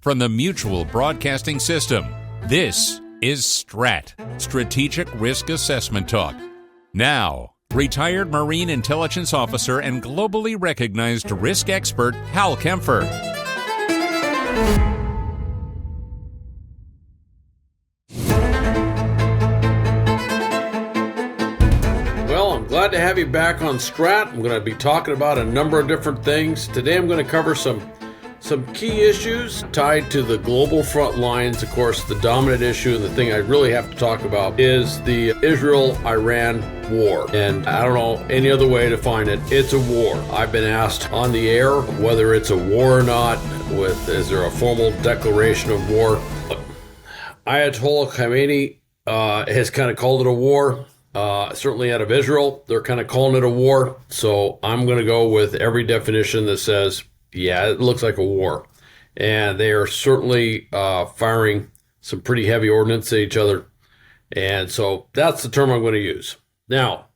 from the Mutual Broadcasting System. This is STRAT, Strategic Risk Assessment Talk. Now, retired Marine Intelligence Officer and globally recognized risk expert Hal Kempfer. Well, I'm glad to have you back on STRAT. I'm going to be talking about a number of different things. Today I'm going to cover some key issues tied to the global front lines. Of course, the dominant issue and the thing I really have to talk about is the Israel-Iran war. And I don't know any other way to find it. It's a war. I've been asked on the air whether it's a war or not. Is there a formal declaration of war? Ayatollah Khamenei has kind of called it a war. Certainly out of Israel, they're kind of calling it a war. So I'm going to go with every definition that says, yeah, it looks like a war. And they are certainly firing some pretty heavy ordnance at each other. And so that's the term I'm going to use. Now,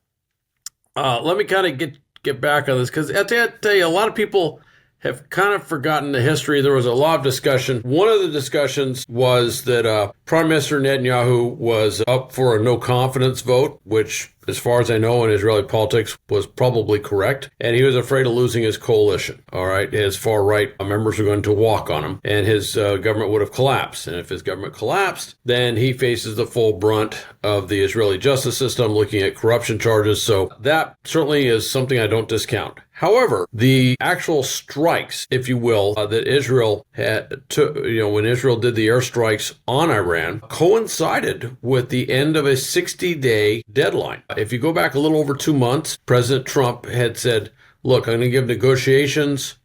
let me kind of get back on this, because I tell you, a lot of people have kind of forgotten the history. There was a lot of discussion. One of the discussions was that Prime Minister Netanyahu was up for a no confidence vote, which, as far as I know in Israeli politics, was probably correct. And he was afraid of losing his coalition. All right. His far right members were going to walk on him, and his government would have collapsed. And if his government collapsed, then he faces the full brunt of the Israeli justice system, looking at corruption charges. So that certainly is something I don't discount. However, the actual strikes, if you will, that Israel had when Israel did the airstrikes on Iran, coincided with the end of a 60-day deadline. If you go back a little over 2 months, President Trump had said, look, I'm going to give negotiations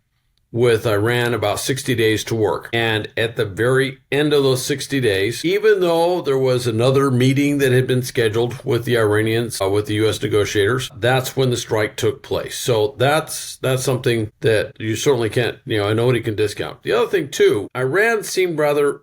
with Iran about 60 days to work. And at the very end of those 60 days, even though there was another meeting that had been scheduled with the Iranians, with the U.S. negotiators, that's when the strike took place. So that's something that you certainly can't, nobody can discount. The other thing too, Iran seemed rather,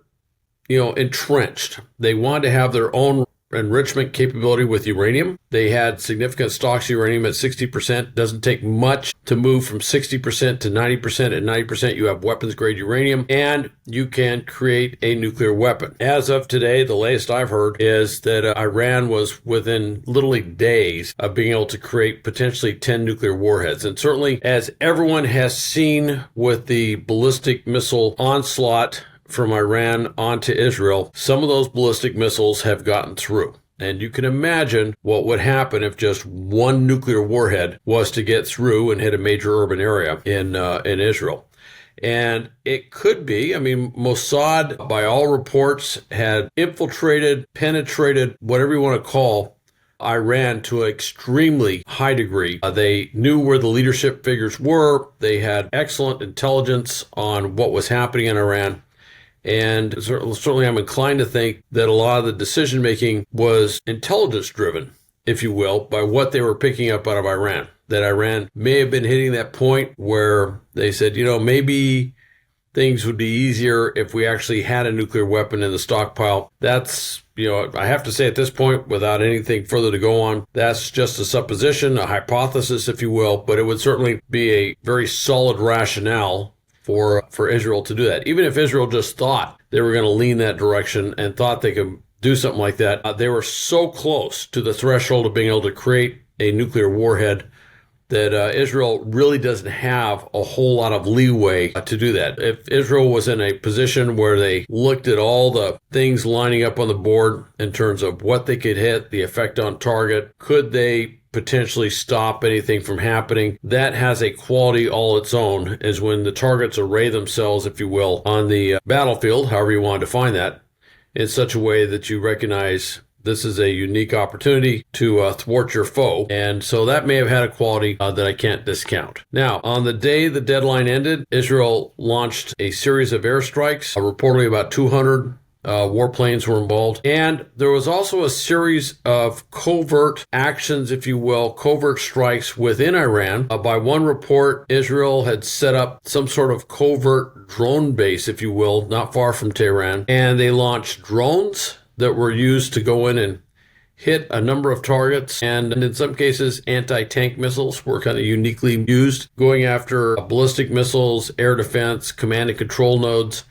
entrenched. They wanted to have their own enrichment capability with uranium. They had significant stocks of uranium at 60%. Doesn't take much to move from 60% to 90%. At 90%, you have weapons-grade uranium, and you can create a nuclear weapon. As of today, the latest I've heard is that Iran was within literally days of being able to create potentially 10 nuclear warheads. And certainly, as everyone has seen with the ballistic missile onslaught from Iran onto Israel, some of those ballistic missiles have gotten through. And you can imagine what would happen if just one nuclear warhead was to get through and hit a major urban area in Israel. And it could be, Mossad, by all reports, had infiltrated, penetrated, whatever you want to call Iran to an extremely high degree. They knew where the leadership figures were. They had excellent intelligence on what was happening in Iran. And certainly I'm inclined to think that a lot of the decision-making was intelligence-driven, if you will, by what they were picking up out of Iran. That Iran may have been hitting that point where they said, maybe things would be easier if we actually had a nuclear weapon in the stockpile. That's, I have to say at this point, without anything further to go on, that's just a supposition, a hypothesis, if you will, but it would certainly be a very solid rationale for Israel to do that. Even if Israel just thought they were going to lean that direction and thought they could do something like that, they were so close to the threshold of being able to create a nuclear warhead that Israel really doesn't have a whole lot of leeway to do that. If Israel was in a position where they looked at all the things lining up on the board in terms of what they could hit, the effect on target, could they potentially stop anything from happening, that has a quality all its own, is when the targets array themselves, if you will, on the battlefield, however you want to define that, in such a way that you recognize this is a unique opportunity to thwart your foe. And so that may have had a quality that I can't discount. Now, on the day the deadline ended, Israel launched a series of airstrikes, reportedly about 200 warplanes were involved. And there was also a series of covert actions, if you will, covert strikes within Iran. By one report, Israel had set up some sort of covert drone base, if you will, not far from Tehran. And they launched drones that were used to go in and hit a number of targets, and in some cases, anti-tank missiles were kind of uniquely used, going after ballistic missiles, air defense, command and control nodes.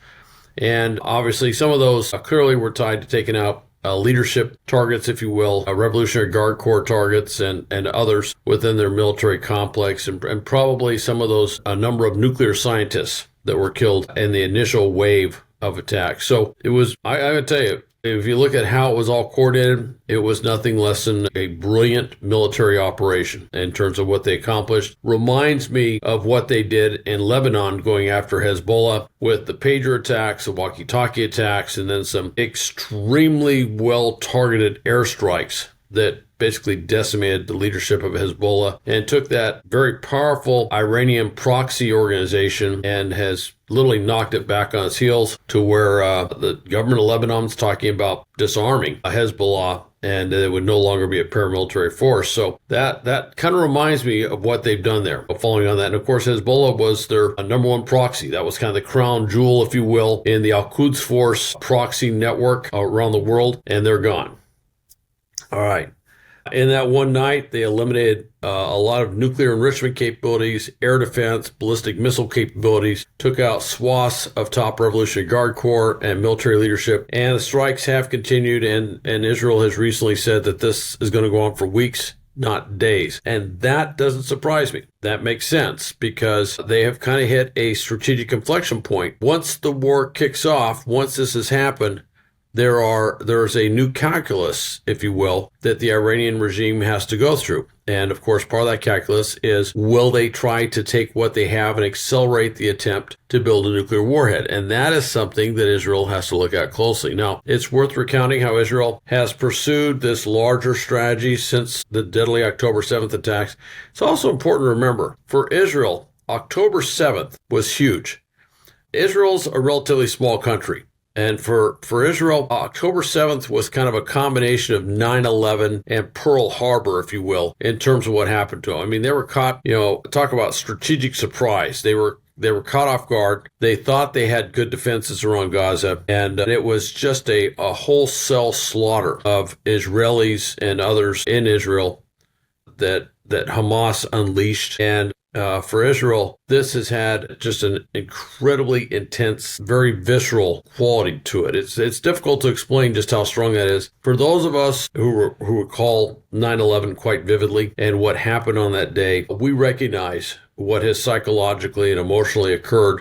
And obviously, some of those clearly were tied to taking out leadership targets, if you will, Revolutionary Guard Corps targets and others within their military complex, and probably some of those, a number of nuclear scientists that were killed in the initial wave of attacks. So it was, I gotta tell you, if you look at how it was all coordinated, it was nothing less than a brilliant military operation in terms of what they accomplished. Reminds me of what they did in Lebanon going after Hezbollah with the pager attacks, the walkie-talkie attacks, and then some extremely well-targeted airstrikes that basically decimated the leadership of Hezbollah and took that very powerful Iranian proxy organization and has literally knocked it back on its heels to where the government of Lebanon is talking about disarming Hezbollah, and it would no longer be a paramilitary force. So that kind of reminds me of what they've done there. Following on that, and of course, Hezbollah was their number one proxy. That was kind of the crown jewel, if you will, in the Al-Quds Force proxy network around the world, and they're gone. All right. In that one night, they eliminated a lot of nuclear enrichment capabilities, air defense, ballistic missile capabilities, took out swaths of top Revolutionary Guard Corps and military leadership, and the strikes have continued, and Israel has recently said that this is going to go on for weeks, not days. And that doesn't surprise me. That makes sense because they have kind of hit a strategic inflection point. Once the war kicks off, once this has happened, there's a new calculus, if you will, that the Iranian regime has to go through. And of course, part of that calculus is, will they try to take what they have and accelerate the attempt to build a nuclear warhead? And that is something that Israel has to look at closely. Now, it's worth recounting how Israel has pursued this larger strategy since the deadly October 7th attacks. It's also important to remember, for Israel, October 7th was huge. Israel's a relatively small country. And for Israel, October 7th was kind of a combination of 9/11 and Pearl Harbor, if you will, in terms of what happened to them. I mean, they were caught, talk about strategic surprise. They were caught off guard. They thought they had good defenses around Gaza, and it was just a wholesale slaughter of Israelis and others in Israel that Hamas unleashed. And for Israel, this has had just an incredibly intense, very visceral quality to it. It's difficult to explain just how strong that is. For those of us who recall 9/11 quite vividly and what happened on that day, we recognize what has psychologically and emotionally occurred,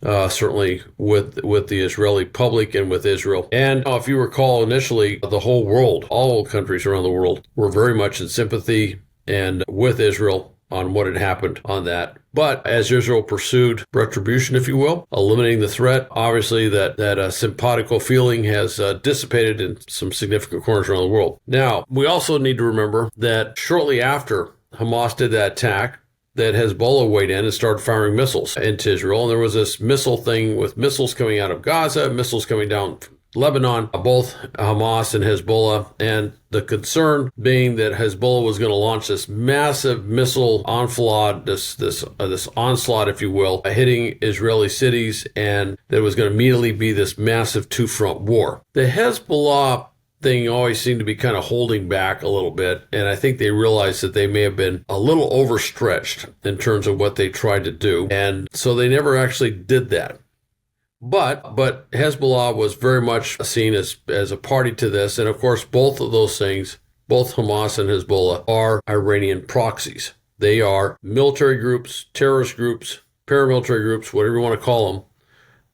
certainly with the Israeli public and with Israel. And if you recall, initially, the whole world, all countries around the world, were very much in sympathy and with Israel on what had happened on that. But as Israel pursued retribution, if you will, eliminating the threat, obviously that simpatico feeling has dissipated in some significant corners around the world. Now, we also need to remember that shortly after Hamas did that attack, that Hezbollah weighed in and started firing missiles into Israel. And there was this missile thing with missiles coming out of Gaza, missiles coming down from Lebanon, both Hamas and Hezbollah, and the concern being that Hezbollah was going to launch this massive missile onslaught, this onslaught, if you will, hitting Israeli cities, and there was going to immediately be this massive two-front war. The Hezbollah thing always seemed to be kind of holding back a little bit, and I think they realized that they may have been a little overstretched in terms of what they tried to do, and so they never actually did that. But Hezbollah was very much seen as a party to this. And of course, both of those things, both Hamas and Hezbollah, are Iranian proxies. They are military groups, terrorist groups, paramilitary groups, whatever you want to call them,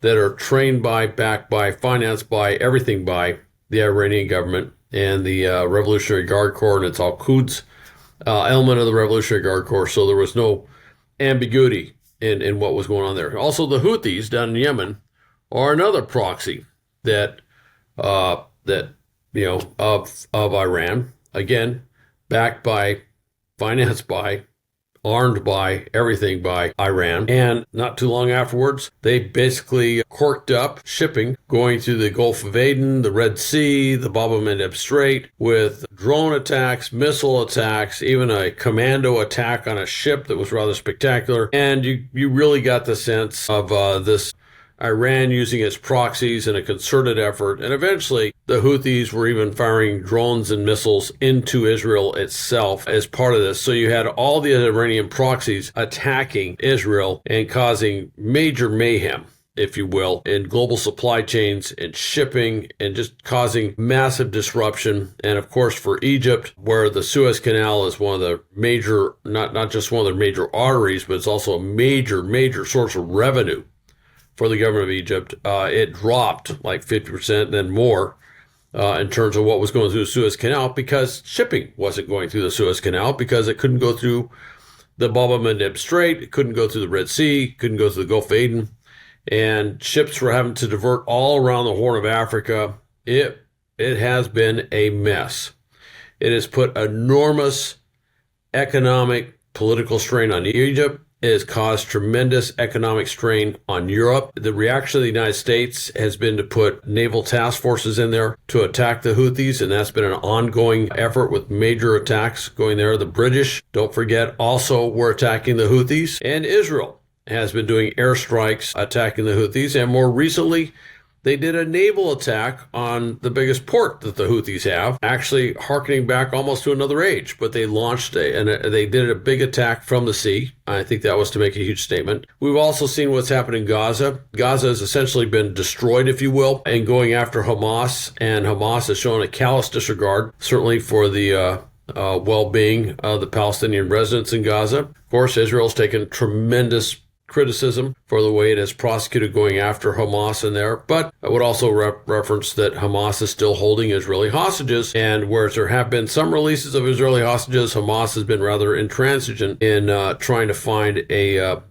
that are trained by, backed by, financed by, everything by the Iranian government and the Revolutionary Guard Corps and its Al-Quds element of the Revolutionary Guard Corps. So there was no ambiguity in what was going on there. Also, the Houthis down in Yemen are another proxy that of Iran, again, backed by, financed by, armed by, everything by Iran. And not too long afterwards, they basically corked up shipping going through the Gulf of Aden, the Red Sea, the Bab el-Mandeb Strait, with drone attacks, missile attacks, even a commando attack on a ship that was rather spectacular. And you really got the sense of this Iran using its proxies in a concerted effort, and eventually the Houthis were even firing drones and missiles into Israel itself as part of this. So you had all the Iranian proxies attacking Israel and causing major mayhem if you will, in global supply chains and shipping and just causing massive disruption. And of course, for Egypt, where the Suez Canal is one of the major, not just one of the major arteries, but it's also a major source of revenue for the government of Egypt, it dropped like 50%, then more. In terms of what was going through the Suez Canal, because shipping wasn't going through the Suez Canal, because it couldn't go through the Bab el-Mandeb Strait, it couldn't go through the Red Sea, couldn't go through the Gulf of Aden, and ships were having to divert all around the Horn of Africa. It has been a mess. It has put enormous economic, political strain on Egypt. It has caused tremendous economic strain on Europe. The reaction of the United States has been to put naval task forces in there to attack the Houthis, and that's been an ongoing effort with major attacks going there. The British, don't forget, also were attacking the Houthis, and Israel has been doing airstrikes attacking the Houthis, and more recently, they did a naval attack on the biggest port that the Houthis have, actually hearkening back almost to another age. But they launched they did a big attack from the sea. I think that was to make a huge statement. We've also seen what's happened in Gaza. Gaza has essentially been destroyed, if you will, and going after Hamas. And Hamas has shown a callous disregard, certainly for the well-being of the Palestinian residents in Gaza. Of course, Israel's taken tremendous criticism for the way it has prosecuted going after Hamas in there, but I would also reference that Hamas is still holding Israeli hostages, and whereas there have been some releases of Israeli hostages, Hamas has been rather intransigent in trying to find a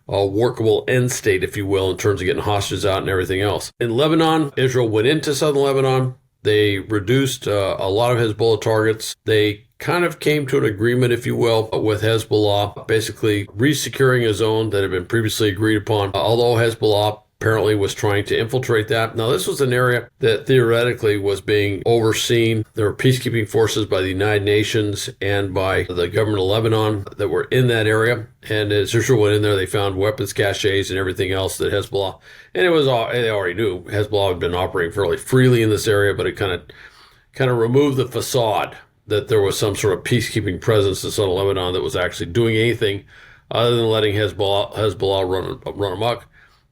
workable end state, if you will, in terms of getting hostages out and everything else. In Lebanon, Israel went into southern Lebanon. They reduced a lot of Hezbollah targets. They kind of came to an agreement, if you will, with Hezbollah, basically resecuring a zone that had been previously agreed upon, although Hezbollah apparently was trying to infiltrate that. Now, this was an area that theoretically was being overseen. There were peacekeeping forces by the United Nations and by the government of Lebanon that were in that area. And as Israel went in there, they found weapons caches and everything else that Hezbollah, and they already knew Hezbollah had been operating fairly freely in this area, but it kind of removed the facade that there was some sort of peacekeeping presence in southern Lebanon that was actually doing anything other than letting Hezbollah run amok.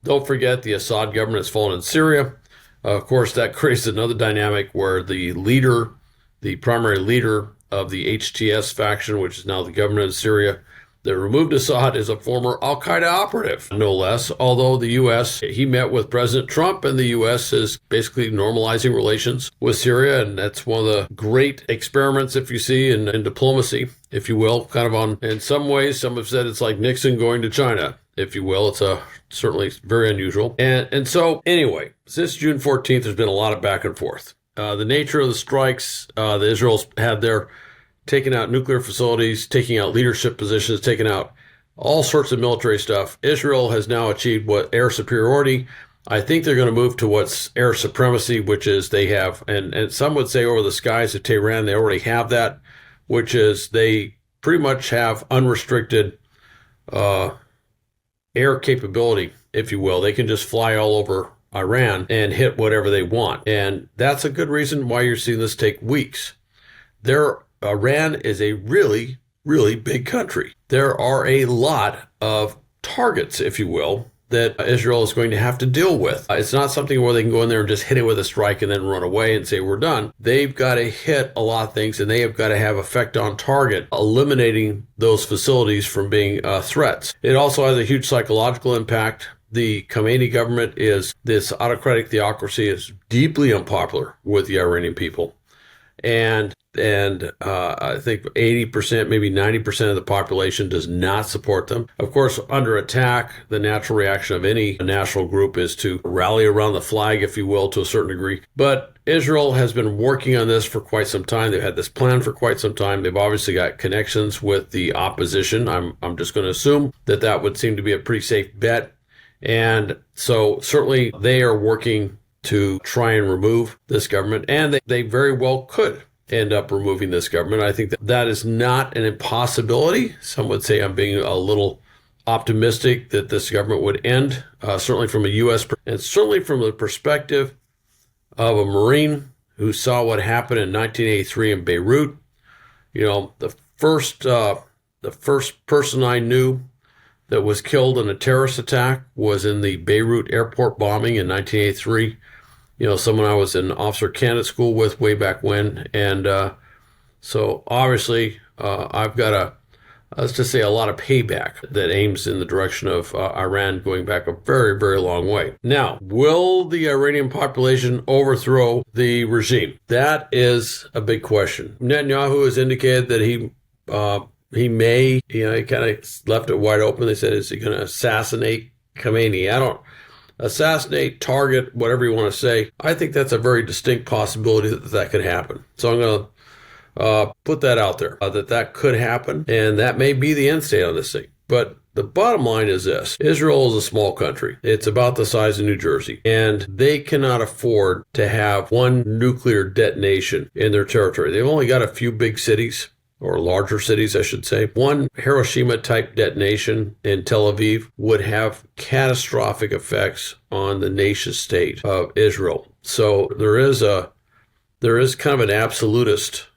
Don't forget, the Assad government has fallen in Syria. Of course, that creates another dynamic where the primary leader of the HTS faction, which is now the government of Syria, that removed Assad, is a former al-Qaeda operative, no less, although the U.S., he met with President Trump, and the U.S. is basically normalizing relations with Syria, and that's one of the great experiments, if you see, in diplomacy, if you will, kind of on, in some ways, some have said it's like Nixon going to China, if you will. It's certainly very unusual. And so, anyway, since June 14th, there's been a lot of back and forth. The nature of the strikes, the Israel's had their taking out nuclear facilities, taking out leadership positions, taking out all sorts of military stuff. Israel has now achieved air superiority. I think they're going to move to what's air supremacy, which is they have, and some would say over the skies of Tehran, they already have that, which is they pretty much have unrestricted air capability, if you will. They can just fly all over Iran and hit whatever they want. And that's a good reason why you're seeing this take weeks. Iran is a really, really big country. There are a lot of targets, if you will, that Israel is going to have to deal with. It's not something where they can go in there and just hit it with a strike and then run away and say, we're done. They've got to hit a lot of things, and they have got to have effect on target, eliminating those facilities from being threats. It also has a huge psychological impact. The Khomeini government this autocratic theocracy is deeply unpopular with the Iranian people. And I think 80%, maybe 90% of the population does not support them. Of course, under attack, the natural reaction of any national group is to rally around the flag, if you will, to a certain degree. But Israel has been working on this for quite some time. They've had this plan for quite some time. They've obviously got connections with the opposition. I'm just going to assume that would seem to be a pretty safe bet. And so certainly they are working to try and remove this government, and they very well could end up removing this government. I think that is not an impossibility. Some would say I'm being a little optimistic that this government would end, certainly from a U.S. and certainly from the perspective of a Marine who saw what happened in 1983 in Beirut. You know, the first person I knew that was killed in a terrorist attack was in the Beirut airport bombing in 1983. Someone I was in officer candidate school with way back when. And so obviously I've got let's just say a lot of payback that aims in the direction of Iran going back a very, very long way. Now, will the Iranian population overthrow the regime? That is a big question. Netanyahu has indicated that he may, he kind of left it wide open. They said, is he going to assassinate Khamenei? Assassinate, target, whatever you want to say. I think that's a very distinct possibility that could happen. So I'm going to put that out there, that could happen, and that may be the end state on this thing. But the bottom line is this. Israel is a small country. It's about the size of New Jersey, and they cannot afford to have one nuclear detonation in their territory. They've only got a few big cities, or larger cities, I should say. One Hiroshima-type detonation in Tel Aviv would have catastrophic effects on the nation state of Israel. So there is kind of an absolutist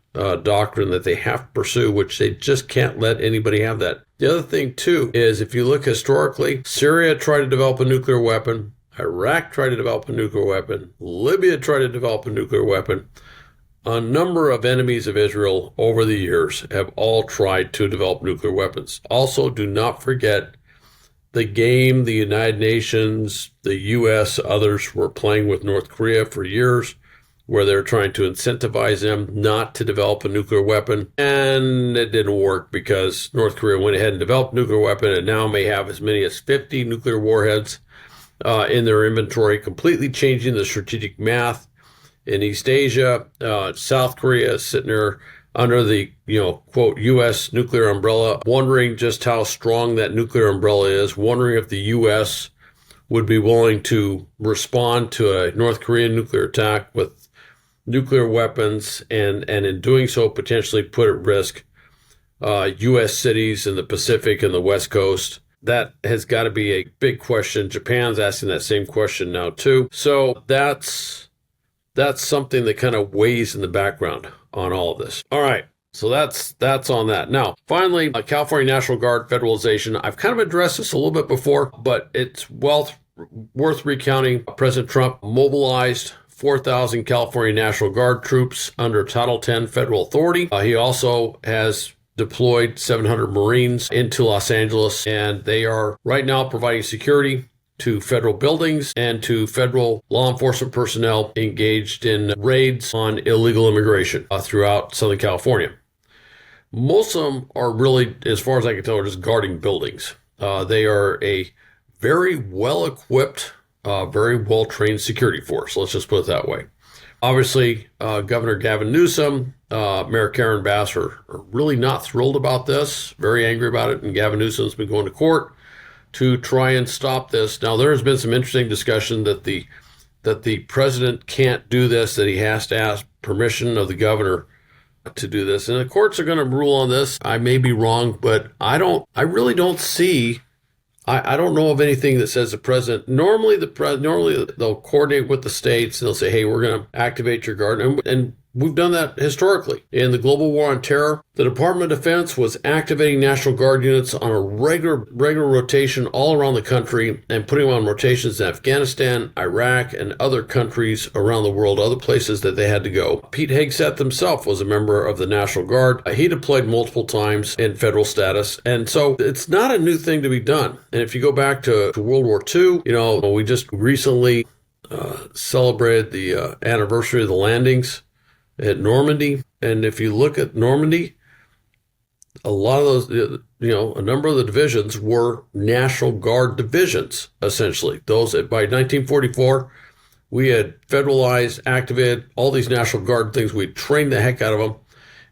doctrine that they have to pursue, which they just can't let anybody have that. The other thing, too, is if you look historically, Syria tried to develop a nuclear weapon. Iraq tried to develop a nuclear weapon. Libya tried to develop a nuclear weapon. A number of enemies of Israel over the years have all tried to develop nuclear weapons. Also, do not forget the game the United Nations, the U.S., others were playing with North Korea for years, where they're trying to incentivize them not to develop a nuclear weapon. And it didn't work because North Korea went ahead and developed a nuclear weapon and now may have as many as 50 nuclear warheads in their inventory, completely changing the strategic math in East Asia. South Korea is sitting there under the, quote, U.S. nuclear umbrella, wondering just how strong that nuclear umbrella is, wondering if the U.S. would be willing to respond to a North Korean nuclear attack with nuclear weapons, and in doing so potentially put at risk U.S. cities in the Pacific and the West Coast. That has got to be a big question. Japan's asking that same question now too. So that's something that kind of weighs in the background on all of this. All right. So that's on that. Now, finally, California National Guard federalization. I've kind of addressed this a little bit before, but it's worth recounting. President Trump mobilized 4,000 California National Guard troops under Title 10 federal authority. He also has deployed 700 Marines into Los Angeles, and they are right now providing security to federal buildings and to federal law enforcement personnel engaged in raids on illegal immigration throughout Southern California. Most of them are really, as far as I can tell, are just guarding buildings. They are a very well-equipped, very well-trained security force. Let's just put it that way. Obviously, Governor Gavin Newsom, Mayor Karen Bass are really not thrilled about this, very angry about it, and Gavin Newsom's been going to court to try and stop this. Now, there has been some interesting discussion that the president can't do this, that he has to ask permission of the governor to do this. And the courts are going to rule on this. I may be wrong, but I really don't see, I don't know of anything that says the president, normally they'll coordinate with the states and they'll say, hey, we're going to activate your guard. And we've done that historically. In the global war on terror, the Department of Defense was activating National Guard units on a regular rotation all around the country and putting them on rotations in Afghanistan, Iraq, and other countries around the world, other places that they had to go. Pete Hegseth himself was a member of the National Guard. He deployed multiple times in federal status. And so it's not a new thing to be done. And if you go back to World War II, we just recently celebrated the anniversary of the landings at Normandy. And if you look at Normandy, a lot of those, a number of the divisions were National Guard divisions, essentially. Those, by 1944, we had federalized, activated all these National Guard things. We trained the heck out of them.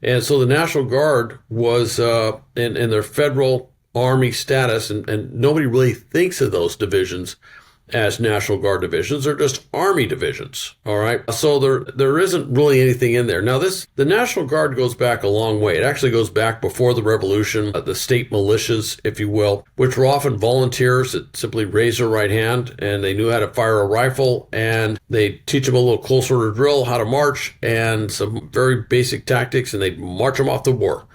And so the National Guard was in their federal army status, and nobody really thinks of those divisions as National Guard divisions. They're just Army divisions, all right? So there isn't really anything in there. Now, the National Guard goes back a long way. It actually goes back before the Revolution, the state militias, if you will, which were often volunteers that simply raised their right hand, and they knew how to fire a rifle, and they teach them a little close order drill, how to march, and some very basic tactics, and they'd march them off to war.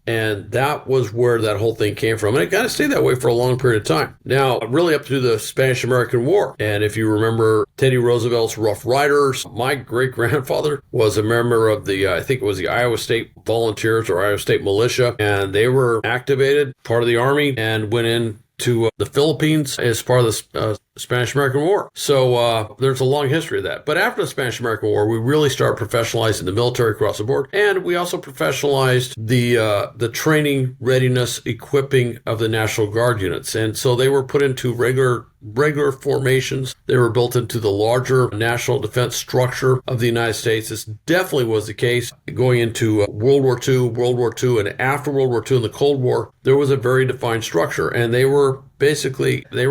And that was where that whole thing came from. And it kind of stayed that way for a long period of time. Now, really up through the Spanish-American War. And if you remember Teddy Roosevelt's Rough Riders, my great-grandfather was a member of the, I think it was the Iowa State Volunteers or Iowa State Militia. And they were activated, part of the Army, and went in to the Philippines as part of the Spanish-American War. So there's a long history of that. But after the Spanish-American War, we really started professionalizing the military across the board. And we also professionalized the training, readiness, equipping of the National Guard units. And so they were put into regular formations. They were built into the larger national defense structure of the United States. This definitely was the case going into World War II, and after World War II and the Cold War, there was a very defined structure. And they were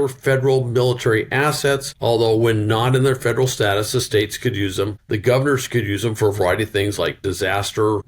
federal military assets, although when not in their federal status, the states could use them. The governors could use them for a variety of things like disaster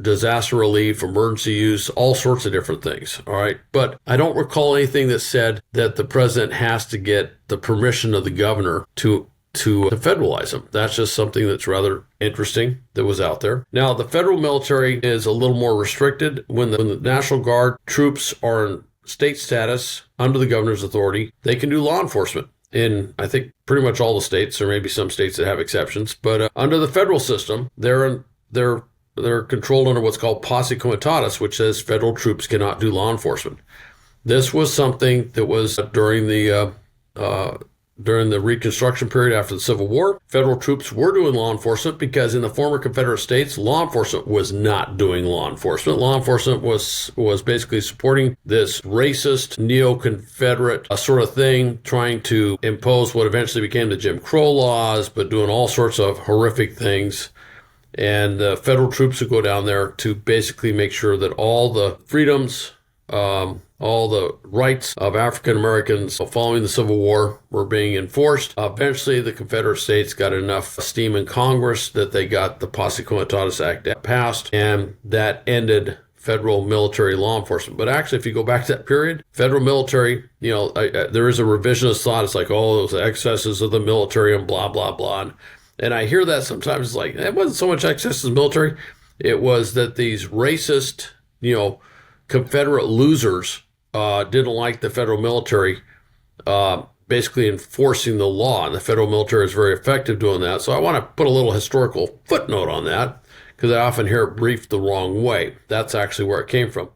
relief, emergency use, all sorts of different things. All right. But I don't recall anything that said that the president has to get the permission of the governor to federalize them. That's just something that's rather interesting that was out there. Now, the federal military is a little more restricted. When the National Guard troops are in state status under the governor's authority, they can do law enforcement in, I think, pretty much all the states. There may be some states that have exceptions, but under the federal system, they're controlled under what's called posse comitatus, which says federal troops cannot do law enforcement. This was something that was during the Reconstruction period after the Civil War. Federal troops were doing law enforcement because in the former Confederate states, law enforcement was not doing law enforcement. Law enforcement was basically supporting this racist, neo-Confederate sort of thing, trying to impose what eventually became the Jim Crow laws, but doing all sorts of horrific things. And the federal troops would go down there to basically make sure that all the freedoms, all the rights of African Americans following the Civil War were being enforced. Eventually, the Confederate States got enough steam in Congress that they got the Posse Comitatus Act passed, and that ended federal military law enforcement. But actually, if you go back to that period, federal military, there is a revisionist thought. It's like, oh, those excesses of the military and blah, blah, blah. And I hear that sometimes. It's like, it wasn't so much excesses of the military. It was that these racist, Confederate losers didn't like the federal military basically enforcing the law, and the federal military is very effective doing that. So I want to put a little historical footnote on that because I often hear it briefed the wrong way. That's actually where it came from.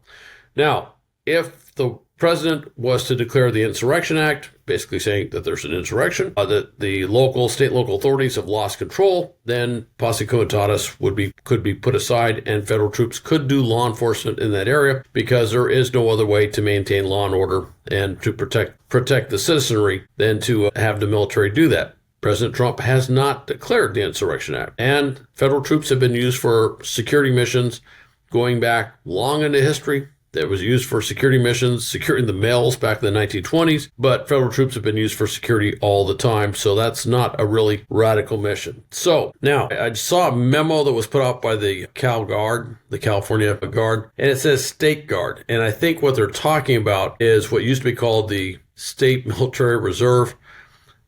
Now, if the president was to declare the Insurrection Act, basically saying that there's an insurrection, that the state local authorities have lost control, then posse comitatus could be put aside, and federal troops could do law enforcement in that area because there is no other way to maintain law and order and to protect the citizenry than to have the military do that. President Trump has not declared the Insurrection Act, and federal troops have been used for security missions going back long into history. That was used for security missions, securing the mails back in the 1920s, but federal troops have been used for security all the time, so that's not a really radical mission. So, now, I saw a memo that was put out by the Cal Guard, the California Guard, and it says State Guard, and I think what they're talking about is what used to be called the State Military Reserve.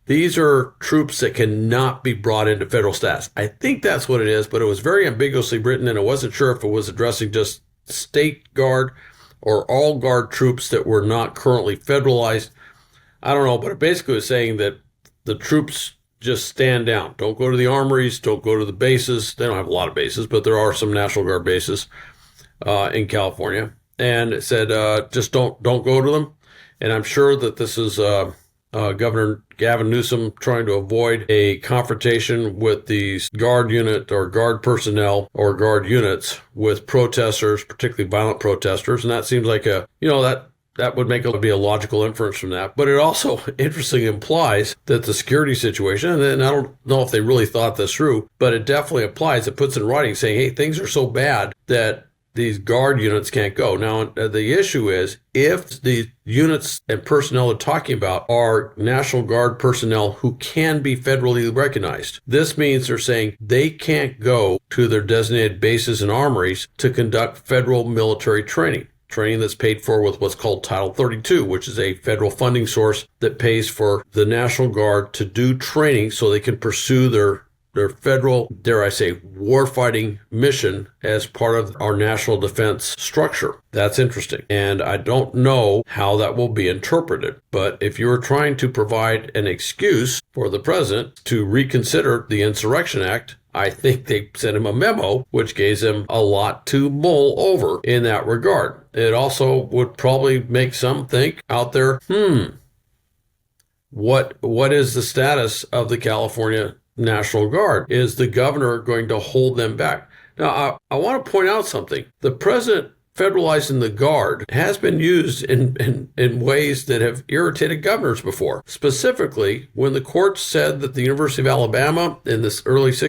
These are troops that cannot be brought into federal status. I think that's what it is, but it was very ambiguously written, and I wasn't sure if it was addressing just State Guard or all Guard troops that were not currently federalized. I don't know, but it basically was saying that the troops just stand down. Don't go to the armories, don't go to the bases. They don't have a lot of bases, but there are some National Guard bases in California. And it said, just don't go to them. And I'm sure that this is Governor Gavin Newsom trying to avoid a confrontation with these Guard unit or Guard personnel or Guard units with protesters, particularly violent protesters. And that seems like that would make it be a logical inference from that. But it also interestingly implies that the security situation, and I don't know if they really thought this through, but it definitely applies. It puts in writing saying, hey, things are so bad that these Guard units can't go. Now, the issue is if the units and personnel they're talking about are National Guard personnel who can be federally recognized. This means they're saying they can't go to their designated bases and armories to conduct federal military training that's paid for with what's called Title 32, which is a federal funding source that pays for the National Guard to do training so they can pursue their their federal, dare I say, warfighting mission as part of our national defense structure. That's interesting. And I don't know how that will be interpreted. But if you're trying to provide an excuse for the president to reconsider the Insurrection Act, I think they sent him a memo, which gives him a lot to mull over in that regard. It also would probably make some think out there, what is the status of the California National Guard? Is the governor going to hold them back? Now, I want to point out something. The president federalizing the Guard has been used in ways that have irritated governors before. Specifically, when the courts said that the University of Alabama in this early 60s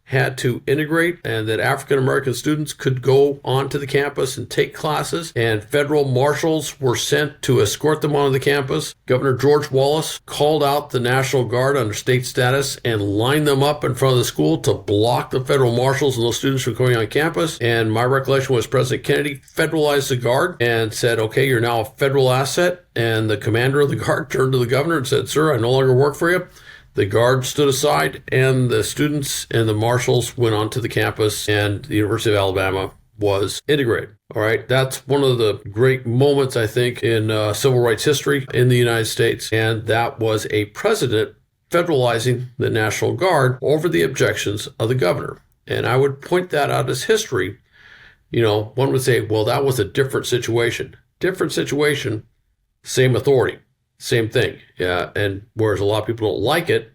had to integrate and that African American students could go onto the campus and take classes, and federal marshals were sent to escort them onto the campus. Governor George Wallace called out the National Guard under state status and lined them up in front of the school to block the federal marshals and those students from going on campus. And my recollection was President Kennedy federalized the Guard and said, okay, you're now a federal asset. And the commander of the Guard turned to the governor and said, sir, I no longer work for you. The Guard stood aside, and the students and the marshals went onto the campus, and the University of Alabama was integrated. All right, that's one of the great moments, I think, in civil rights history in the United States, and that was a president federalizing the National Guard over the objections of the governor. And I would point that out as history. You know, one would say, well, that was a different situation. Different situation, same authority. Same thing. Yeah. And whereas a lot of people don't like it,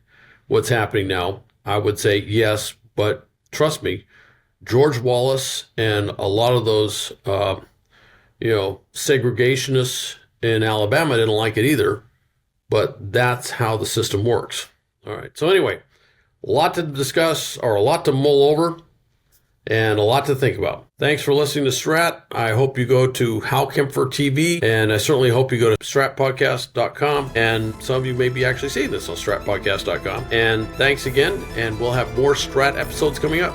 what's happening now, I would say yes, but trust me, George Wallace and a lot of those, segregationists in Alabama didn't like it either, but that's how the system works. All right. So anyway, a lot to discuss, or a lot to mull over, and a lot to think about. Thanks for listening to Strat. I hope you go to Kempfer TV, and I certainly hope you go to stratpodcast.com, and some of you may be actually seeing this on stratpodcast.com. And thanks again, and we'll have more Strat episodes coming up.